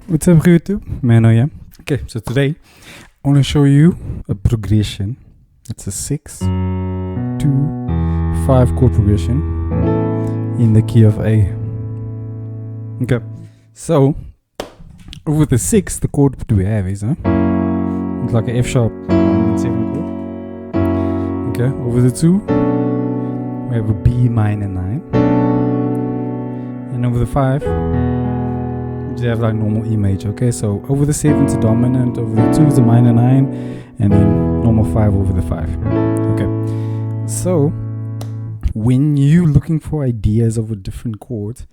What's up YouTube? Mano, yeah. Okay, so today I want to show you a progression. It's a 6-2-5 chord progression in the key of A. Okay, so over the 6, the chord that we have is it's like an F sharp 7 chord. Okay, over the 2 we have a B minor 9, and over the 5 you have like normal E major. Okay, so over the 7 is a dominant, over the 2 is a minor 9, and then normal 5 over the 5. Okay, so when you're looking for ideas over different chords,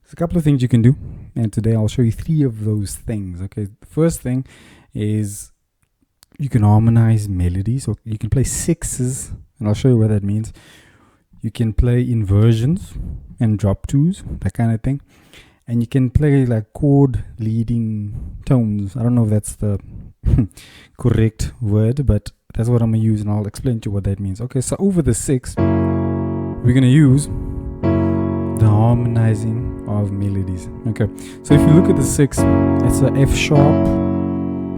there's a couple of things you can do, and today I'll show you 3 of those things. Okay, the first thing is you can harmonize melodies, or you can play sixes, and I'll show you what that means. You can play inversions and drop twos, that kind of thing. And you can play like chord leading tones. I don't know if that's the correct word, but that's what I'm going to use, and I'll explain to you what that means. Okay, so over the 6, we're going to use the harmonizing of melodies. Okay, so if you look at the 6, it's a F sharp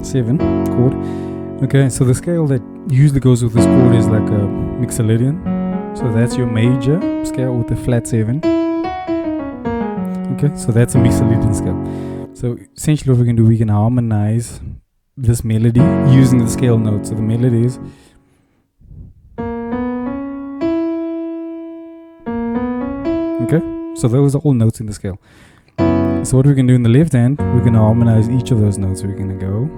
7 chord. Okay, so the scale that usually goes with this chord is like a mixolydian. So that's your major scale with the flat 7. Okay, so that's a mixolydian scale. So essentially what we can do, we can harmonize this melody using the scale notes. So the melody is okay, so those are all notes in the scale. So what we can do in the left hand, we're going to harmonize each of those notes. So we're going to go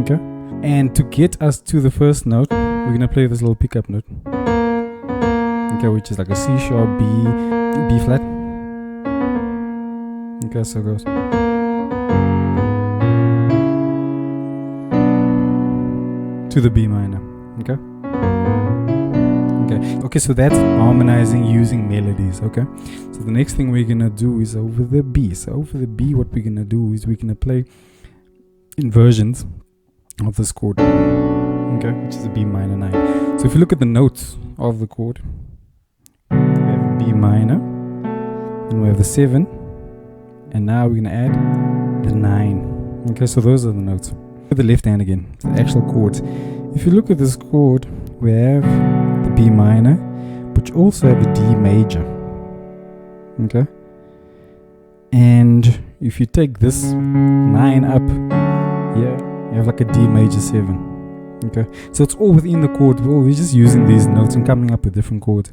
okay, and to get us to the first note, we're going to play this little pickup note. Okay, which is like a C sharp, B flat. Okay, so it goes. To the B minor. Okay. Okay, so that's harmonizing using melodies. Okay, so the next thing we're gonna do is over the B. So over the B, what we're gonna do is we're gonna play inversions of this chord. Okay, which is a B minor 9. So if you look at the notes of the chord, we have B minor, and we have the 7, and now we're going to add the 9. Okay, so those are the notes. With the left hand again, the actual chords. If you look at this chord, we have the B minor, but you also have a D major. Okay, and if you take this 9 up here, you have like a D major 7. Okay, so it's all within the chord. We're just using these notes and coming up with different chords.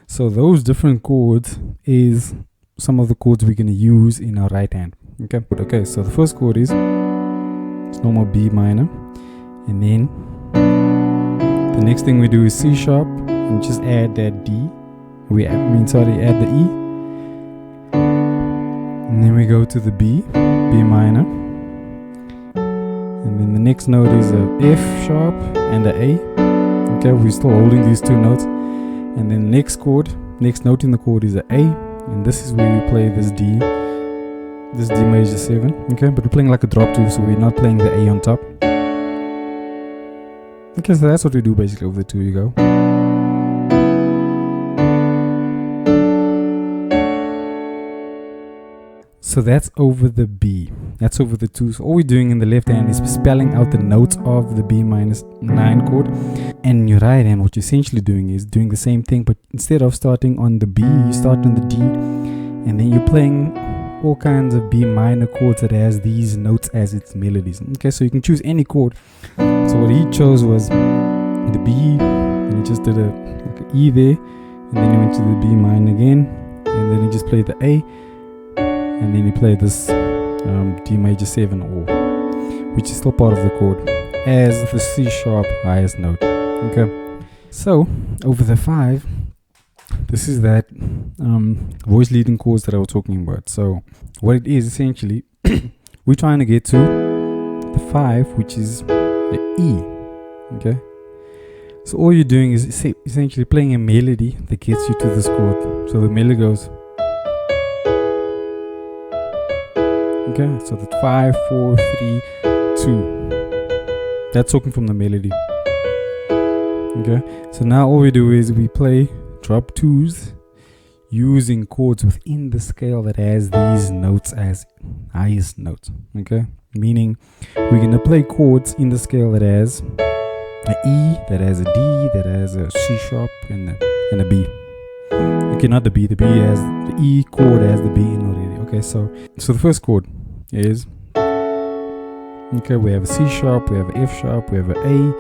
So those different chords is some of the chords we're going to use in our right hand. Okay, so the first chord is normal B minor, and then the next thing we do is C sharp and just add that D. Add the E, and then we go to the B minor, and then the next note is a F sharp and a A. Okay, we're still holding these 2 notes. And then next note in the chord is a A, and this is where we play this D major 7. Okay, but we're playing like a drop 2, so we're not playing the A on top. Okay, so that's what we do basically over the 2. You go. So that's over the B. That's over the 2. So all we're doing in the left hand is spelling out the notes of the B minus 9 chord. And in your right hand, what you're essentially doing is doing the same thing, but instead of starting on the B, you start on the D, and then you're playing all kinds of B minor chords that has these notes as its melodies. Okay, so you can choose any chord. So what he chose was the B, and he just did like an E there, and then he went to the B minor again, and then he just played the A, and then he played this D major 7 or, which is still part of the chord. as the C sharp highest note. Okay, so over the 5, this is that voice leading chords that I was talking about. So what it is essentially, we're trying to get to the 5, which is the E. Okay, so all you're doing is essentially playing a melody that gets you to this chord. So the melody goes. Okay, so that's 5, 4, 3, 2. That's talking from the melody. Okay, so now all we do is we play drop 2s using chords within the scale that has these notes as highest notes. Okay, meaning we're gonna play chords in the scale that has an E, that has a D, that has a C sharp, and a B. Okay, not the B. The B has the E chord has the B in already. Okay, so the first chord is, okay, we have a C sharp, we have an F sharp, we have an A,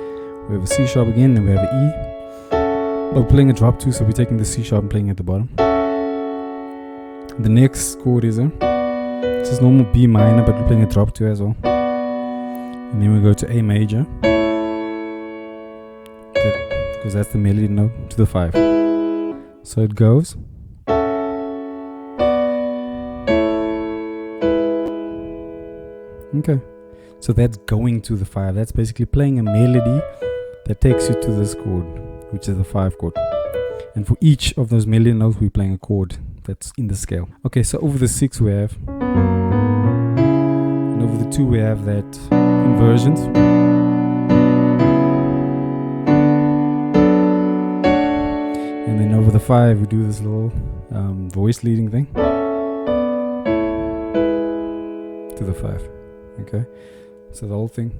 we have a C sharp again, and we have an E. We're playing a drop 2, so we're taking the C sharp and playing at the bottom. The next chord is it's just normal B minor, but we're playing a drop 2 as well. And then we go to A major, because that's the melody note, to the 5. So it goes. Okay, so that's going to the 5. That's basically playing a melody that takes you to this chord, which is the 5 chord. And for each of those melody notes, we're playing a chord that's in the scale. Okay, so over the 6 we have, and over the 2 we have that inversions. And then over the 5 we do this little voice leading thing to the 5. Okay, so the whole thing.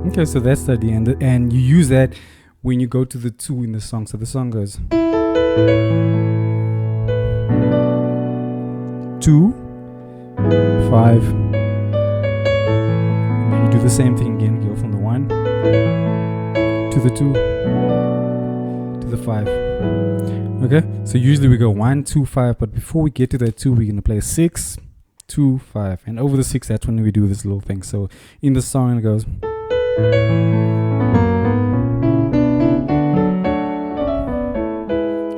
Okay, so that's the idea, and you use that when you go to the 2 in the song. So the song goes 2, 5, and then you do the same thing again. Go from the 1 to the 2 to the 5. Okay, so usually we go 1, 2, 5, but before we get to that 2, we're gonna play 6, 2, 5, and over the 6, that's when we do this little thing. So in the song it goes to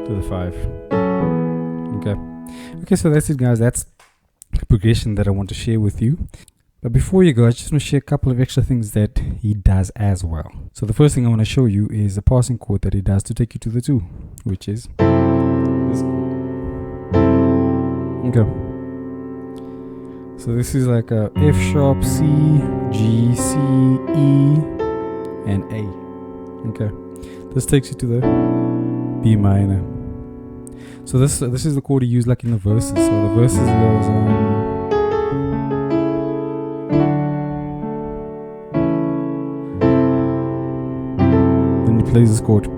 the 5. Okay, so that's it, guys. That's the progression that I want to share with you. But before you go, I just want to share a couple of extra things that he does as well. So the first thing I want to show you is a passing chord that he does to take you to the 2, which is this chord. Okay, so this is like a F sharp, C, G, C, E, and A. Okay, this takes you to the B minor. So this is the chord you use like in the verses. So the verses goes then he plays this chord.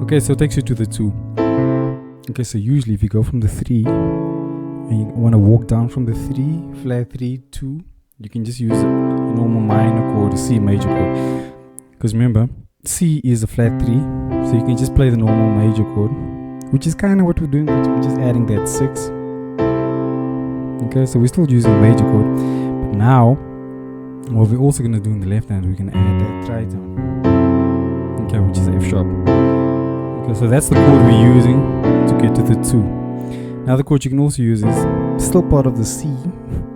Okay, so it takes you to the 2. Okay, so usually if you go from the 3 and you want to walk down from the 3, flat 3, 2, you can just use a normal minor chord, a C major chord. Because remember, C is a flat 3, so you can just play the normal major chord, which is kind of what we're doing, but we're just adding that 6. Okay, so we're still using major chord, but now what we're also going to do in the left hand, we're going to add that tritone, okay, which is F sharp. Okay, so that's the chord we're using to get to the 2. Now the chord you can also use is still part of the C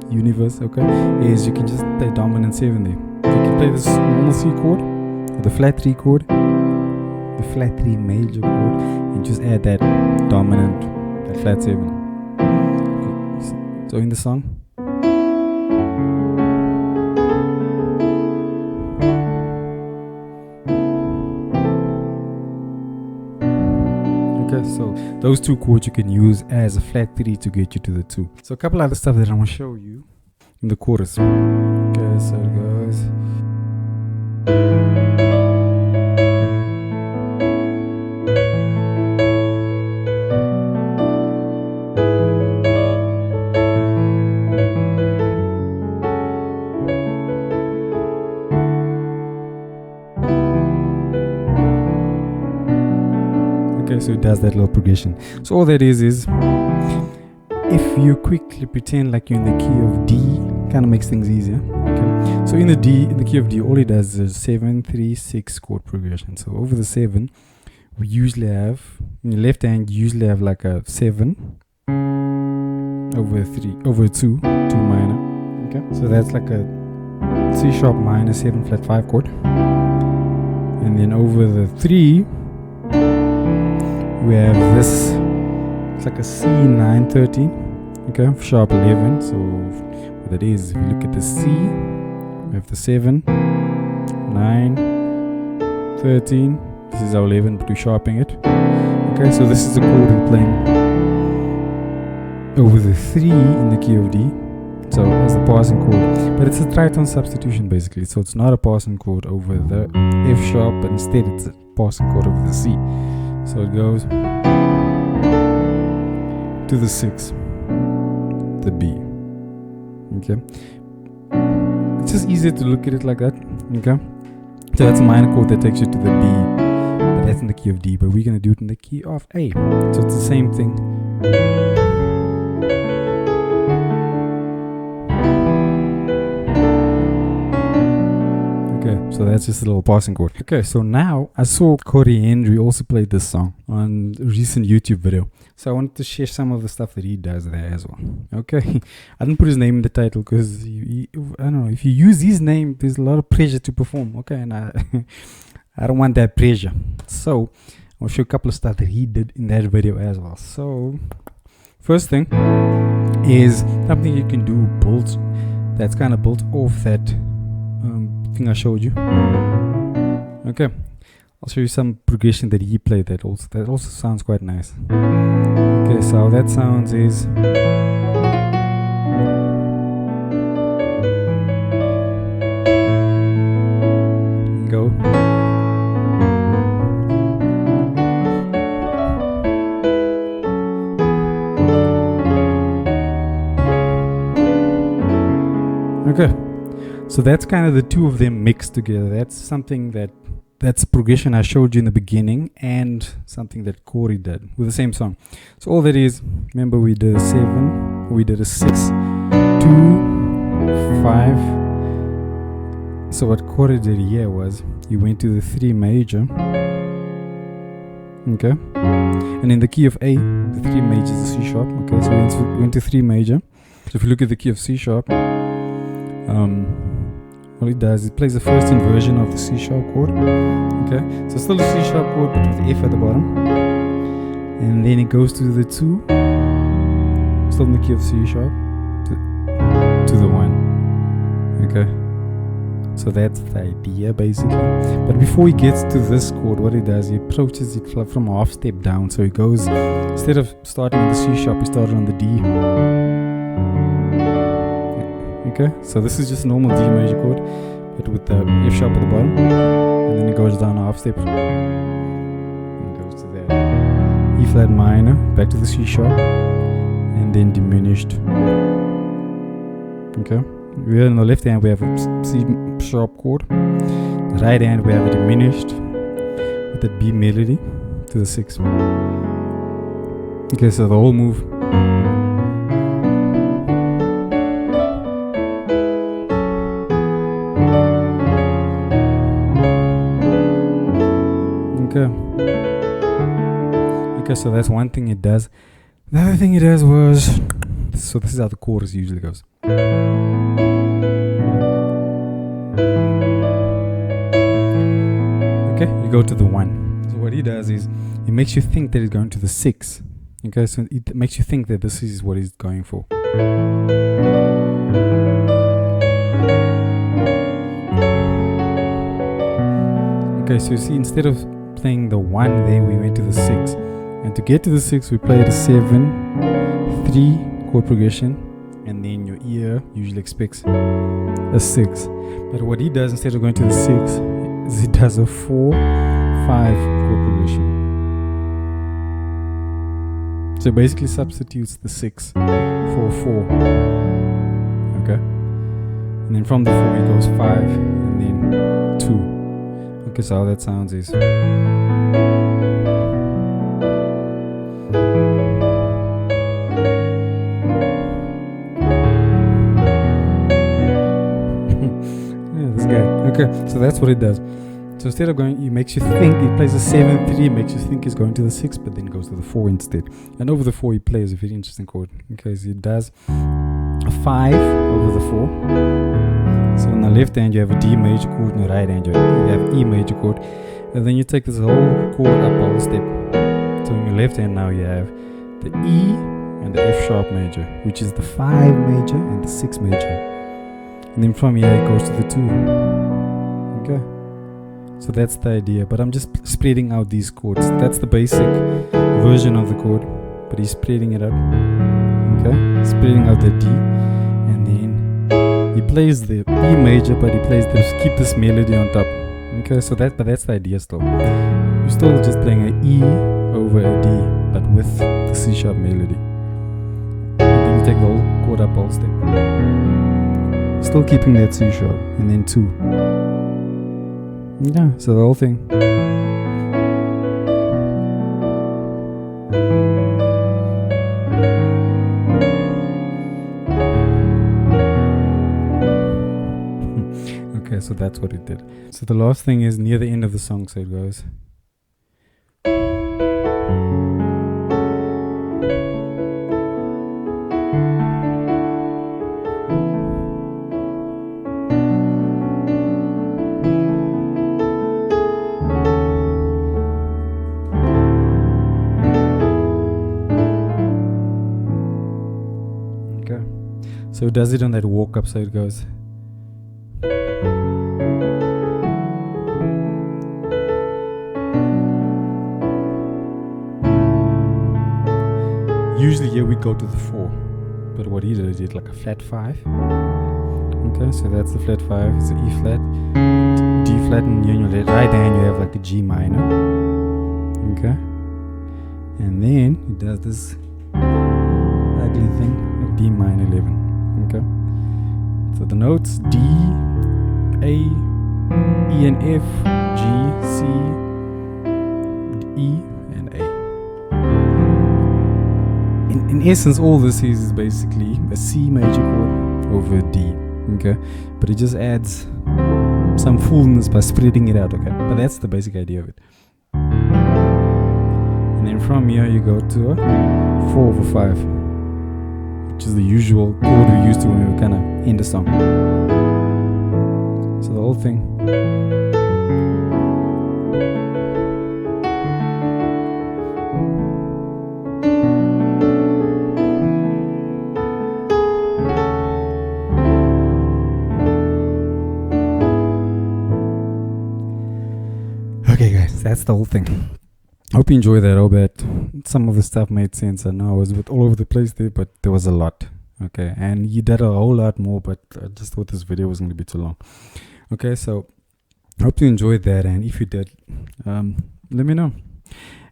universe, okay, is you can just play dominant 7 there. You can play this normal C chord, or the flat 3 chord, the flat 3 major chord, and just add that dominant, that flat 7. Okay. So in the song, okay, so those 2 chords you can use as a flat 3 to get you to the 2. So a couple other stuff that I want to show you in the chorus. Okay, so it goes. so it does that little progression. So all that is if you quickly pretend like you're in the key of D, kind of makes things easier. Okay, so in the key of D, all it does is 7 3 6 chord progression. So over the 7, we usually have, in the left hand, you usually have like a 7 over 2 minor. Okay, so that's like a C sharp minor 7 flat 5 chord, and then over the 3 we have this. It's like a C 9 13. Okay, sharp 11. So what that is, if you look at the C, we have the 7 9 13. This is our 11, but we're sharpening it. Okay, so this is the chord we're playing over the 3 in the key of D. So as the passing chord, but it's a tritone substitution basically. So it's not a passing chord over the F sharp, but instead it's a passing chord over the C. So it goes to the 6, the B. Okay, it's just easier to look at it like that. Okay, so that's a minor chord that takes you to the B, but that's in the key of D. But we're gonna do it in the key of A. So it's the same thing. So that's just a little passing chord. Okay, so now I saw Corey Henry also played this song on a recent YouTube video. So I wanted to share some of the stuff that he does there as well. Okay, I didn't put his name in the title because I don't know, if you use his name, there's a lot of pressure to perform. Okay, and I don't want that pressure. So I'll show a couple of stuff that he did in that video as well. So first thing is something you can do built, that's kind of built off that thing I showed you. Okay, I'll show you some progression that he played that also sounds quite nice. Okay, so how that sounds is go. Okay, so that's kind of the two of them mixed together. That's something that's progression I showed you in the beginning, and something that Corey did with the same song. So all that is, remember we did a 7, we did a 6, 2, 5. So what Corey did here was he went to the 3 major. Okay, and in the key of A, the 3 major is a C sharp. Okay, so we went to 3 major. So if you look at the key of C sharp, what it does, it plays the first inversion of the C sharp chord. Okay, so still a C sharp chord, but with the F at the bottom, and then it goes to the 2, still in the key of C sharp, to the 1. Okay, so that's the idea basically. But before he gets to this chord, what he does, he approaches it from a half step down. So he goes, instead of starting with the C sharp, he started on the D. Okay, so this is just a normal D major chord, but with the F sharp at the bottom, and then it goes down a half step, and goes to that E flat minor, back to the C sharp, and then diminished. Okay, here on the left hand we have a C sharp chord, the right hand we have a diminished with the B melody to the 6. Okay, so the whole move. Okay, so that's one thing it does. The other thing it does was, so this is how the chorus usually goes. Okay, you go to the 1. So what he does is, he makes you think that he's going to the 6. Okay, so it makes you think that this is what he's going for. Okay, so you see, instead of playing the 1 there, we went to the 6, and to get to the 6 we played a 7 3 chord progression, and then your ear usually expects a 6. But what he does, instead of going to the 6, is he does a 4 5 chord progression. So it basically substitutes the 6 for 4. Okay, and then from the 4 he goes 5 and then 2. Okay, so how that sounds is Okay, so that's what it does. So instead of going, it makes you think, it plays a 7-3, makes you think he's going to the 6, but then goes to the 4 instead. And over the 4 he plays a very interesting chord. Okay, so he does a 5 over the 4. So on the left hand you have a D major chord, on the right hand you have E major chord. And then you take this whole chord up a whole step. So in your left hand now you have the E and the F sharp major, which is the 5 major and the 6 major. And then from here it goes to the 2. Okay. So that's the idea, but I'm just spreading out these chords. That's the basic version of the chord, but he's spreading it out. Okay, spreading out the D, and then he plays the E major, but he plays this, keep this melody on top. Okay, so that's the idea still. You're still just playing an E over a D, but with the C sharp melody. And then you take the whole chord up whole step. Still keeping that C sharp, and then 2. Yeah, so the whole thing. Okay, so that's what it did. So the last thing is near the end of the song, so it goes. So it does it on that walk up, so it goes. Usually here we'd go to the 4, but what he did like a flat 5. Okay, so that's the flat 5, it's an E flat, D flat, and here in your right hand you have like a G minor. Okay, and then he does this ugly thing, a D minor 11. Okay, so the notes D, A, E and F, G, C, E and A. In essence, all this is basically a C major chord over a D. Okay, but it just adds some fullness by spreading it out. Okay, but that's the basic idea of it. And then from here you go to a 4 over 5. Which is the usual chord we used to when we kind of end a song. So the whole thing. Okay guys, that's the whole thing. Hope you enjoyed that. I hope that some of the stuff made sense. I know I was all over the place there, but there was a lot. Okay, and you did a whole lot more, but I just thought this video was going to be too long. Okay, so hope you enjoyed that, and if you did, let me know.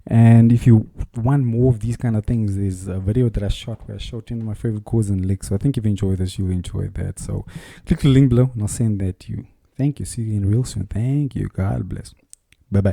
And if you want more of these kind of things, there's a video that I shot where I showed in my favorite chords and licks. So I think if you enjoyed this, you'll enjoy that. So click the link below and I'll send that to you. Thank you. See you again real soon. Thank you. God bless.